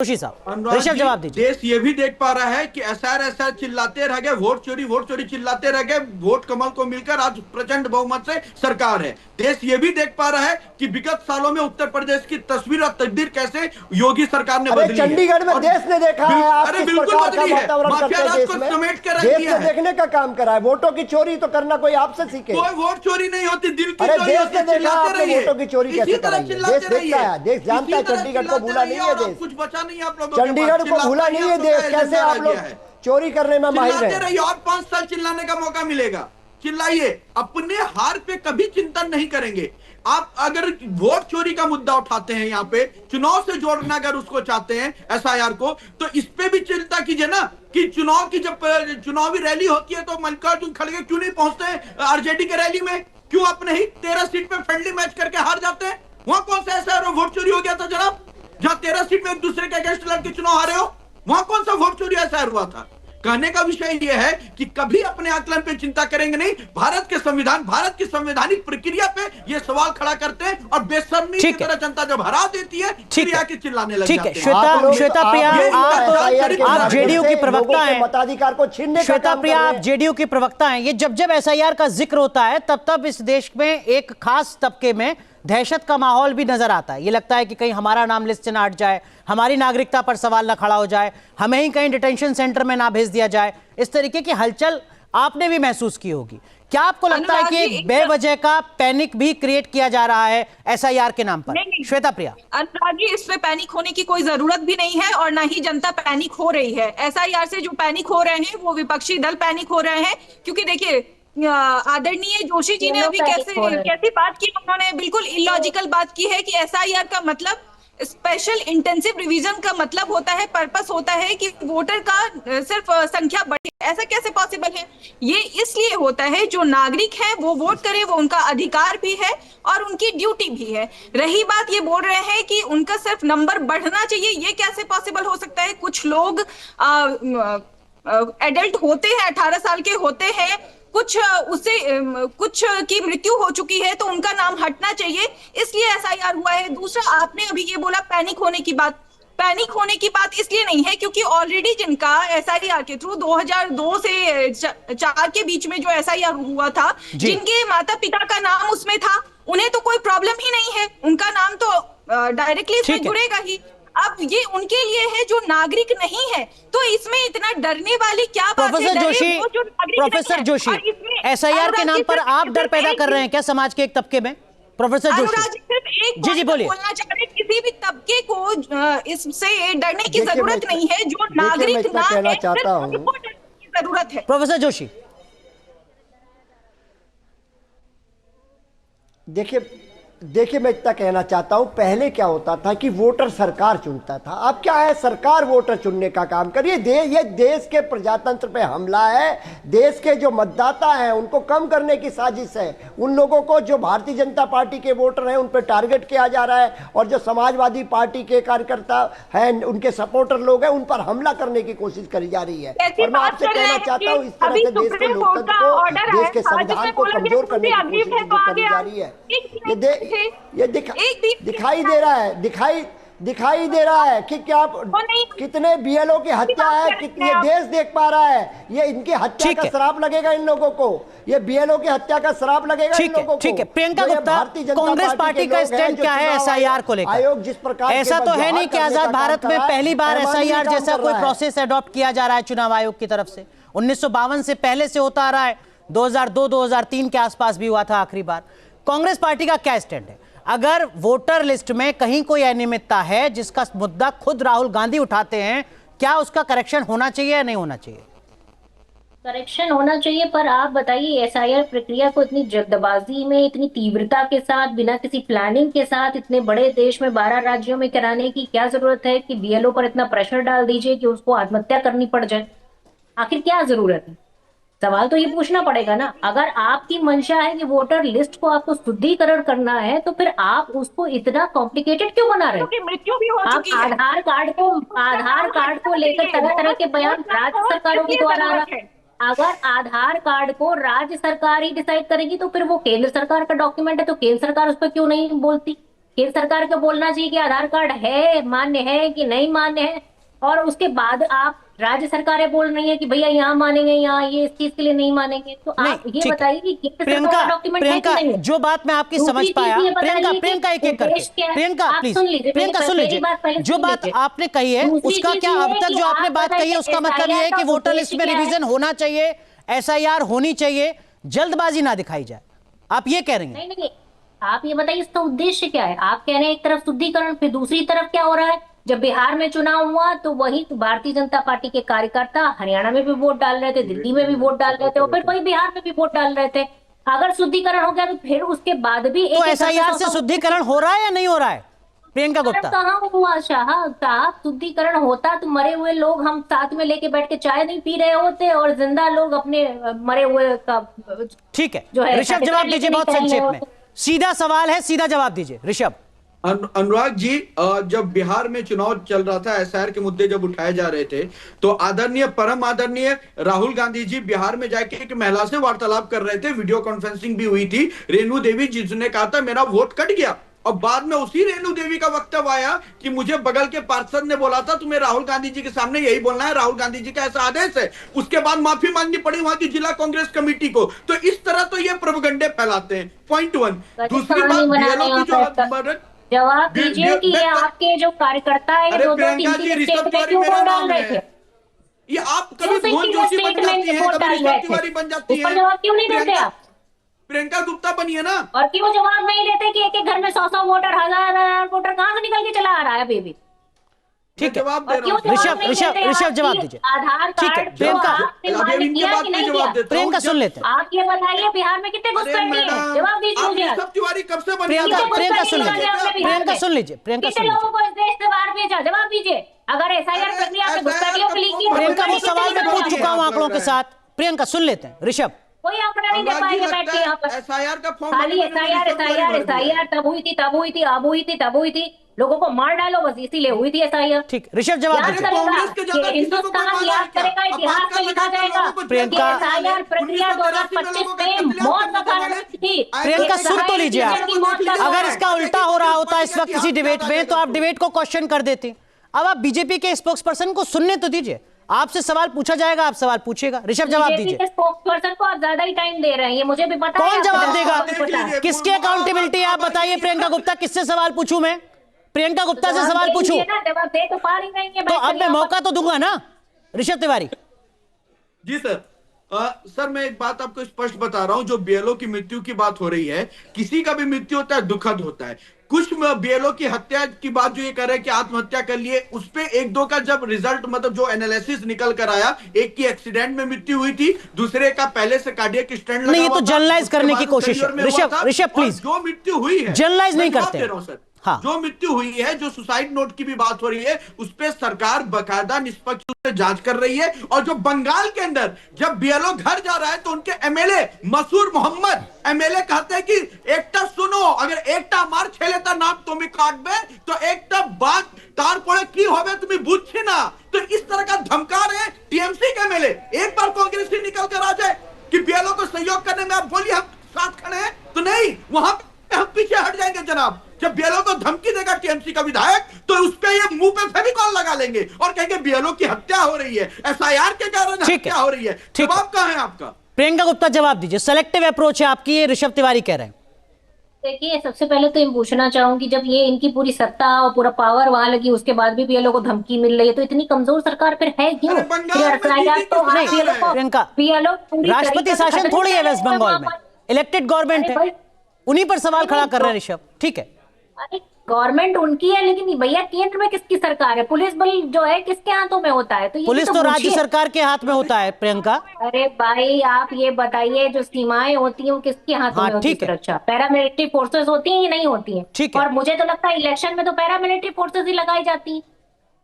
जोशी साहब अनुराग ऋषभ जी, जवाब दीजिए। देश ये भी देख पा रहा है कि एसआर चिल्लाते रह गए, वोट चोरी चिल्लाते रह गए, वोट कमल को मिलकर आज प्रचंड बहुमत से सरकार है। देश ये भी देख पा रहा है कि विगत सालों में उत्तर प्रदेश की तस्वीर और तकदीर कैसे योगी सरकार ने बदली है। चंडीगढ़ में देश ने देखा है आप किस प्रकार का वातावरण करते हैं। देश में समेट कर रख देश दिया ने है। देखने का काम करा है। वोटों की चोरी तो करना कोई आपसे सीखे। कोई वोट चोरी नहीं होती, दिल की अरे चोरी देश होती ने है। देखा आपने वोटों की चोरी कैसे कराई है। देश देखता है, देश जानता है। चंडीगढ़ को भूला नहीं है देश। कुछ बचा नहीं आप लोगों चंडीगढ़ को भूला नहीं है देश। कैसे आप लोग चोरी करने में माहिर चिल्लाते है। रहिए और 5 साल चिल्लाने का मौका मिलेगा। चिल्लाइए, अपने हार पे कभी चिंतन नहीं करेंगे। आप अगर वोट चोरी का मुद्दा उठाते हैं, यहाँ पे चुनाव से जोड़ना अगर उसको चाहते हैं एसआईआर को, तो इस पे भी चिंता कीजिए ना कि चुनाव की जब चुनावी रैली होती है तो मल्लिकार्जुन खड़गे क्यों नहीं पहुंचते हैं आरजेडी के रैली में? क्यों अपने ही 13 सीट पे फ्रेंडली मैच करके हार जाते हैं? वहां कौन सा एसआईआर वोट चोरी हो गया था जनाब? जहां 13 सीट में एक दूसरे के अगेंस्ट लड़के चुनाव हारे हो, वहां कौन सा वोट चोरी एसआईआर हुआ था? कहने का विषय यह है कि कभी अपने आकलन पे चिंता करेंगे नहीं, भारत के संविधान, भारत की संवैधानिक प्रक्रिया पे ये सवाल खड़ा करते हैं और बेशर्मी की तरह जनता जब हरा देती है फिर आके चिल्लाने लग जाते हैं। श्वेता प्रिया, आप जेडीयू की प्रवक्ता हैं, मताधिकार को छीनने का श्वेता काम प्रिया कर रहे आप हैं। जेडीयू की प्रवक्ता हैं। ये जब एसआईआर का जिक्र होता है तब इस देश में एक खास तबके में दहशत का माहौल भी नजर आता है। ये लगता है कि कहीं हमारा नाम लिस्ट से ना हट जाए, हमारी नागरिकता पर सवाल ना खड़ा हो जाए, हमें ही कहीं डिटेंशन सेंटर में ना भेज दिया जाए। इस तरीके की हलचल आपने भी महसूस की होगी। क्या आपको लगता है कि एक बेवजह का पैनिक भी क्रिएट किया जा रहा है एसआईआर के नाम पर? नहीं, श्वेता प्रिया। अनुराग जी, इसमें पैनिक होने की कोई जरूरत भी नहीं है और ना ही जनता पैनिक हो रही है। एसआईआर से जो पैनिक हो रहे हैं वो विपक्षी दल पैनिक हो रहे हैं, क्योंकि देखिए आदरणीय जोशी जी ने अभी कैसी बात की। उन्होंने बिल्कुल इलॉजिकल बात की है कि एसआईआर का मतलब स्पेशल इंटेंसिव रिवीजन का मतलब होता है, पर्पस होता है कि वोटर का सिर्फ संख्या बढ़े। ऐसा कैसे पॉसिबल है? ये इसलिए होता है जो नागरिक है वो वोट करे, वो उनका अधिकार भी है और उनकी ड्यूटी भी है। रही बात ये बोल रहे हैं कि उनका सिर्फ नंबर बढ़ना चाहिए, ये कैसे पॉसिबल हो सकता है? कुछ लोग एडल्ट होते हैं, 18 साल के होते हैं, कुछ की मृत्यु हो चुकी है, तो उनका नाम हटना चाहिए, इसलिए एसआईआर हुआ है। दूसरा, आपने अभी ये बोला पैनिक होने की बात। पैनिक होने की बात इसलिए नहीं है क्योंकि ऑलरेडी जिनका एसआईआर के थ्रू 2002 से 4 के बीच में जो एसआईआर हुआ था, जिनके माता पिता का नाम उसमें था, उन्हें तो कोई प्रॉब्लम ही नहीं है, उनका नाम तो डायरेक्टली इसमें जुड़ेगा ही। अब ये उनके लिए है जो नागरिक नहीं है, तो इसमें इतना डरने वाली क्या बात है? प्रोफेसर जोशी, एसआईआर के नाम पर आप डर पैदा कर रहे हैं क्या समाज के एक तबके में? प्रोफेसर जोशी जी बोलिए। बोलना चाह रहे, किसी भी तबके को इससे डरने की जरूरत नहीं है। जो नागरिक ना है, जरूरत है। प्रोफेसर जोशी, देखिए मैं इतना कहना चाहता हूं, पहले क्या होता था कि वोटर सरकार चुनता था। अब क्या है, सरकार वोटर चुनने का काम करिए। ये देश के प्रजातंत्र पे हमला है। देश के जो मतदाता हैं उनको कम करने की साजिश है। उन लोगों को जो भारतीय जनता पार्टी के वोटर हैं उन पर टारगेट किया जा रहा है, और जो समाजवादी पार्टी के कार्यकर्ता हैं, उनके सपोर्टर लोग हैं, उन पर हमला करने की कोशिश करी जा रही है। और मैं आपसे कहना चाहता हूँ, इस तरह से देश के लोकतंत्र को, देश के संविधान को कमजोर करने की कोशिश जो करी जा रही है, ये दिखाई दे रहा है कि क्या कितने बीएलओ की हत्या है, कितने देश देख पा रहा है। ये इनकी हत्या का श्राप लगेगा इन लोगों को, ये बीएलओ की हत्या का श्राप लगेगा इन लोगों को। ठीक है, प्रियंका गुप्ता, कांग्रेस पार्टी का स्टैंड क्या है एसआईआर को लेकर? आयोग जिस प्रकार ऐसा तो है नहीं कि आजाद भारत में पहली बार एसआईआर जैसा कोई प्रोसेस अडॉप्ट किया जा रहा है चुनाव आयोग की तरफ से। 1952 से पहले से होता आ रहा है, 2002-2003 के आसपास भी हुआ था आखिरी बार। कांग्रेस पार्टी का क्या स्टैंड है? अगर वोटर लिस्ट में कहीं कोई अनियमितता है जिसका मुद्दा खुद राहुल गांधी उठाते हैं, क्या उसका करेक्शन होना चाहिए या नहीं होना चाहिए? करेक्शन होना चाहिए, पर आप बताइए एसआईआर प्रक्रिया को इतनी जल्दबाजी में, इतनी तीव्रता के साथ, बिना किसी प्लानिंग के साथ इतने बड़े देश में 12 राज्यों में कराने की क्या जरूरत है कि बीएलओ पर इतना प्रेशर डाल दीजिए कि उसको आत्महत्या करनी पड़ जाए? आखिर क्या जरूरत है? सवाल तो ये पूछना पड़ेगा ना। अगर आपकी मंशा है कि वोटर लिस्ट को आपको शुद्धिकरण करना है, तो फिर आप उसको इतना कॉम्प्लिकेटेड क्यों बना रहे हैं? मृत्यु भी हो चुकी है। आधार कार्ड को लेकर तरह तरह के बयान राज्य सरकारों के द्वारा आ रहा है। अगर आधार कार्ड को राज्य सरकार ही डिसाइड करेगी तो फिर वो केंद्र सरकार का डॉक्यूमेंट है, तो केंद्र सरकार उस पर क्यों नहीं बोलती? केंद्र सरकार को बोलना चाहिए कि आधार कार्ड है, मान्य है कि नहीं मान्य है, और उसके बाद आप राज्य सरकारें बोल रही है कि भैया यहाँ मानेंगे, यहाँ ये इस चीज के लिए नहीं मानेंगे। तो आप नहीं, ये ठीक है। बताइए कि केंद्र सरकार प्रियंका का डॉक्यूमेंट है कि प्रियंका नहीं है? जो बात मैं आपकी दूसरी समझ चीज पाया, ये बताइए प्रियंका कि प्रियंका एक एक करके, उद्देश्य क्या है? प्रियंका आप प्लीज, सुन लीजिए, प्रियंका सुन मेरी लीजिए, बात पहले जो सुन बात लीजिए। आपने कही है दूसरी उसका चीज क्या ये अब है तक कि जो आपने आप बात कही है बताइए उसका मतलब ये है SIR कि का वोटर लिस्ट में उद्देश्य क्या है? रिवीजन होना चाहिए, SIR होनी चाहिए, जल्दबाजी ना दिखाई जाए, आप ये कह रही हैं? नहीं नहीं, आप ये बताइए इसका उद्देश्य क्या है? आप कह रहे हैं एक तरफ शुद्धिकरण, फिर दूसरी तरफ क्या हो रहा है? जब बिहार में चुनाव हुआ तो वही भारतीय जनता पार्टी के कार्यकर्ता हरियाणा में भी वोट डाल रहे थे, दिल्ली में भी वोट डाल रहे थे, और फिर वही बिहार में भी वोट डाल रहे थे। अगर शुद्धिकरण हो गया तो फिर उसके बाद भी तो एक SIR से शुद्धिकरण हो रहा है या नहीं हो रहा है प्रियंका गुप्ता? कहाँ हुआ साहब? शुद्धिकरण होता तो मरे हुए लोग हम साथ में लेके बैठ के चाय नहीं पी रहे होते, और जिंदा लोग अपने मरे हुए का ठीक है, जो है ऋषभ जवाब दीजिए बहुत संक्षेप में, सीधा सवाल है, सीधा जवाब दीजिए ऋषभ। अनुराग जी, जब बिहार में चुनाव चल रहा था, SIR के मुद्दे जब उठाए जा रहे थे, तो आदरणीय परम आदरणीय राहुल गांधी जी बिहार में जाके एक महिला से वार्तालाप कर रहे थे, वीडियो कॉन्फ्रेंसिंग भी हुई थी, रेणु देवी, जिसने कहा था मेरा वोट कट गया, और बाद में उसी रेणु देवी का वक्तव्य आया कि मुझे बगल के पार्षद ने बोला था तुम्हें राहुल गांधी जी के सामने यही बोलना है, राहुल गांधी जी का ऐसा आदेश है। उसके बाद माफी मांगनी पड़ी वहां की जिला कांग्रेस कमेटी को। तो इस तरह तो ये प्रोपेगेंडे फैलाते हैं, पॉइंट 1। दूसरी बात, BLO की जो जवाब दीजिए कि ये आपके जो कार्यकर्ता है अरे दो प्रियंका तीन जी, तीन ऋषभ स्टेट में तिवारी क्यों मेरा वोट डाल नाम रहे है। थे? ये आप कभी भुवन जोशी बन जाती हैं, कभी ऋषभ तिवारी बन जाती ऊपर हैं। जवाब क्यों नहीं देते आप? प्रियंका गुप्ता बनिए ना। और क्यों जवाब नहीं देते कि एक एक घर में 100 वोटर, हजार वोटर कहाँ से निकल के चला आ रहा है अभी भी? ठीक है, जवाब दे और रहा हूं। क्यों जवाब नहीं देते आप ऋषभ जवाब कि दीजिए। आधार ठीक है, कार्ड जो प्रियंका, आपने अभी मान्य इनके किया बात कि पे नहीं जवाब किया? देता हूं। प्रियंका सुन लेते हैं। आप ये बताइए बिहार में कितने अरे घुसपैठी हैं? मैडम, जवाब दीजिए आप मुझे। ऋषभ तिवारी कब से बनी? प्रियंका कितने प्रियंका घुसपैठी सुन निकाले लीजिए, आपने बिहार प्रियंका में? सुन लीजिए, प्रियंका कितने सुन लीजिए, लोगों को इस देश से बाहर भेजा? जवाब दीजिए। अगर SIR प्रक्रिया पे घुसपैठियों के लिए प्रियंका वो सवाल मैं पूछ चुका हूं आप आंकड़ों लग के रहा है। साथ, प्रियंका सुन लेते हैं ऋषभ। कोई आंकड़ा नहीं दे अनुराग जी, पाएंगे बैठ लगता के है यहाँ पर। SIR का फॉर्म खाली भरने में ऋषभ तिवारी भर दिया है। SIR तब हुई थी, तब हुई थी, अब हुई थी, तब हुई थी। लोगों को मार डालो बस, इसीलिए हुई थी SIR। ठीक, ऋषभ जवाब याद दीजिए। करेगा कांग्रेस के ज्यादा कि किसी को कोई हिंदुस्तान मारा है याद क्या? करेगा, अब इतिहास बात में कर लिखा लगातार जाएगा लोगों को कि प्रियंका- SIR प्रक्रिया 1983 2025 में मौत का कारण थी। प्रियंका एक सुन तो सहायक लीजिए आप। टीचर की मौत का अगर कारण। इसका उल्टा हो रहा होता इस वक्त किसी डिबेट में तो आप डिबेट को क्वेश्चन कर देती। अब आप बीजेपी के स्पोक्सपर्सन को सुनने तो दीजिए, आपसे सवाल पूछा जाएगा, आप सवाल पूछिएगा। ऋषभ जवाब बीजेपी दीजिए। के स्पोक्सपर्सन को आप ज्यादा ही टाइम दे रहे हैं, ये मुझे भी पता है। कौन आपको जवाब भी देगा? पता है। किसकी अकाउंटेबिलिटी आप बताइए प्रियंका गुप्ता, किससे सवाल पूछूं मैं? प्रियंका गुप्ता से जवाब सवाल दे पूछूं दीजिए ना, जवाब दे तो पा रही नहीं है तो अब मैं मौका तो दूंगा ना ऋषभ तिवारी। जी सर। सर मैं एक बात आपको स्पष्ट बता रहा हूं, जो BLO की मृत्यु की बात हो रही है, किसी का भी मृत्यु होता है दुखद होता है। कुछ BLO की हत्या की बात जो ये कर रहे हैं कि आत्महत्या कर लिए, उस पे एक दो का जब रिजल्ट मतलब जो एनालिसिस निकल कर आया, एक की एक्सीडेंट में मृत्यु हुई थी, दूसरे का पहले से कार्डियक स्टेंट लगा नहीं, ये हुआ तो था, जनरलाइज उसके करने बाद की कोशिश है। failure में हुआ ऋषभ- था, ऋषभ, और प्लीज। जो मृत्यु हुई है, जनरलाइज नहीं मैं जवाब करते। दे रहा हूं सर। हाँ। जो मृत्यु हुई है, जो सुसाइड नोट की भी बात हो रही है, उस पे सरकार बकायदा निष्पक्ष रूप से जांच कर रही है। और जो बंगाल के अंदर जब BLO घर जा रहा है तो उनके MLA मसूर मोहम्मद MLA कहते हैं कि एकटा सुनो, अगर एकटा मार छेलेता नाम तुम्हें काटबे तो एकटा बात तार पड़े की होबे तुम्हें बुझी ना। तो इस तरह का धमका रहे हैं TMC के MLA। एक बार कांग्रेस से निकल कर आ जाए कि BLO को सहयोग करने में आप बोलिए हम साथ खड़े हैं, तो नहीं, वहां हम पीछे हट जाएंगे जनाब। जब BLO को धमकी देगा TMC का विधायक तो उस पे ये मुंह पे फेविकॉल लगा लेंगे और कहेंगे BLO की हत्या हो रही है, SIR के कारण हत्या हो रही है। ठीक है। जवाब कहां है आपका? प्रियंका गुप्ता जवाब दीजिए। सेलेक्टिव अप्रोच है आपकी, ये ऋषभ तिवारी कह रहे हैं। देखिए, सबसे पहले तो ये पूछना चाहूंगी, जब ये इनकी पूरी सत्ता और पूरा पावर वहां लगी, उसके बाद भी BLO को धमकी मिल रही है, तो इतनी कमजोर सरकार फिर है क्यों? अरे बंगाल में फिर दीदी तो की नहीं, सरकार है। प्रियंका, BLO पूरी राष्ट्रपति तरीके से शासन खत्म थोड़ी है कर वेस्ट रहे हैं बंगाल वहाँ में, पर। इलेक्टेड गवर्नमेंट अरे है, भाई, उन्हीं पर सवाल खड़ा कर रहे हैं ऋषभ। ठीक है, अरे गवर्नमेंट उनकी है, लेकिन भैया केंद्र में किसकी सरकार है? पुलिस बल जो है किसके हाथों में होता है? तो ये पुलिस भी तो राज्य पूछिए। सरकार के हाथ में होता है प्रियंका। अरे भाई, आप ये बताइए, जो सीमाएं होती हैं वो किसके हाथों हाँ, में होती है ठीक है। सुरक्षा? पैरामिलिट्री फोर्सेस होती हैं या नहीं होती हैं? ठीक है। और मुझे तो लगता है इलेक्शन में तो पैरामिलिट्री फोर्सेस ही लगाई जाती हैं,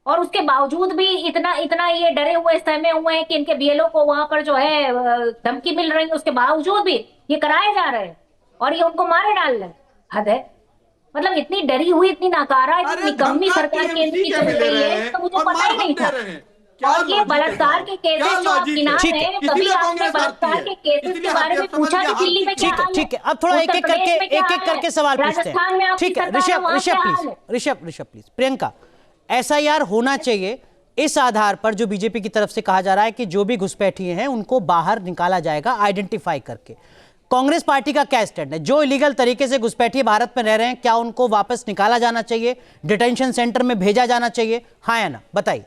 और उसके बावजूद भी इतना इतना ये डरे हुए सहमे हुए हैं कि इनके BLO को वहां पर जो है धमकी मिल रही है, उसके बावजूद भी ये कराए जा रहे हैं और ये उनको मारे डाल रहे हैं। हद है। मतलब इतनी डरी हुई, इतनी नाकारा, इतनी अरे निकम्मी धमका सरकार TMC केंद्र की के चल मिले रही रहे है, हैं तो मुझे और पता मार ही नहीं हम दे था। रहे हैं। क्या और ये लॉजिक है बलात्कार साहब? के केसेस क्या जो आप लॉजिक है? गिना ठीक रहे है, हैं, कभी इसीलिए आपने कांग्रेस हारती बलात्कार है, के केसेस इसीलिए के बारे में हारती है, पूछा समझिए कि दिल्ली में हारती क्या है। हाल है? ठीक है, अब थोड़ा उत्तर एक प्रदेश में क्या एक हाल करके है? सवाल पूछते राजस्थान में हैं। आपकी ठीक है, सरकार है, वहाँ क्या हाल है? ऋषभ प्लीज, प्रियंका, एसआईआर होना चाहिए इस आधार पर जो बीजेपी की तरफ से कहा जा रहा है कि जो भी घुसपैठिए हैं उनको बाहर निकाला जाएगा आइडेंटिफाई करके। कांग्रेस पार्टी का क्या स्टैंड है? जो इलीगल तरीके से घुसपैठिए भारत में रह रहे हैं, क्या उनको वापस निकाला जाना चाहिए, डिटेंशन सेंटर में भेजा जाना चाहिए, हाँ या ना? बताइए।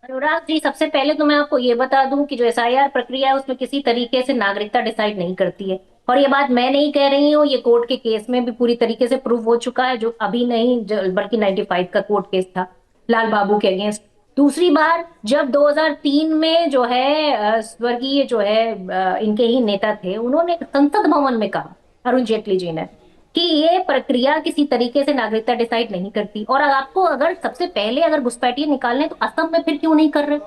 अनुराग जी, सबसे पहले तो मैं आपको ये बता दूं कि जो एसआईआर प्रक्रिया है उसमें किसी तरीके से नागरिकता डिसाइड नहीं करती है। और ये बात मैं नहीं कह रही हूँ, ये कोर्ट के केस में भी पूरी तरीके से प्रूव हो चुका है, जो अभी नहीं बल्कि 95 का कोर्ट केस था लाल बाबू के अगेंस्ट। दूसरी बार जब 2003 में जो है स्वर्गीय जो है इनके ही नेता थे, उन्होंने संसद भवन में कहा, अरुण जेटली जी ने, कि ये प्रक्रिया किसी तरीके से नागरिकता डिसाइड नहीं करती। और आपको अगर सबसे पहले अगर घुसपैठिए निकालने तो असम में फिर क्यों नहीं कर रहे?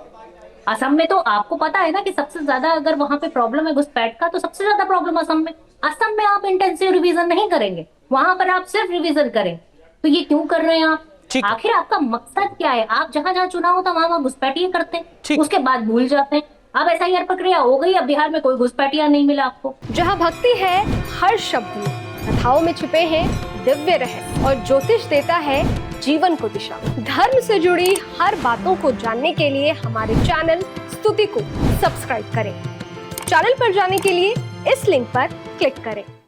असम में तो आपको पता है ना कि सबसे ज्यादा अगर वहां पे प्रॉब्लम है घुसपैठ का, तो सबसे ज्यादा प्रॉब्लम असम में। असम में आप इंटेंसिव रिवीजन नहीं करेंगे, वहां पर आप सिर्फ रिवीजन करें, तो ये क्यों कर रहे हैं आप? ठीक। आखिर आपका मकसद क्या है? आप जहां जहां चुनाव होता वहां घुसपैठिए करते ठीक। हैं, उसके बाद भूल जाते हैं। अब एसआईआर प्रक्रिया हो गई, अब बिहार में कोई घुसपैठिया नहीं मिला आपको। जहाँ भक्ति है हर शब्द में, कथाओं में छिपे हैं दिव्य रहस्य और ज्योतिष देता है जीवन को दिशा। धर्म से जुड़ी हर बातों को जानने के लिए हमारे चैनल स्तुति को सब्सक्राइब करें। चैनल पर जाने के लिए इस लिंक पर क्लिक करें।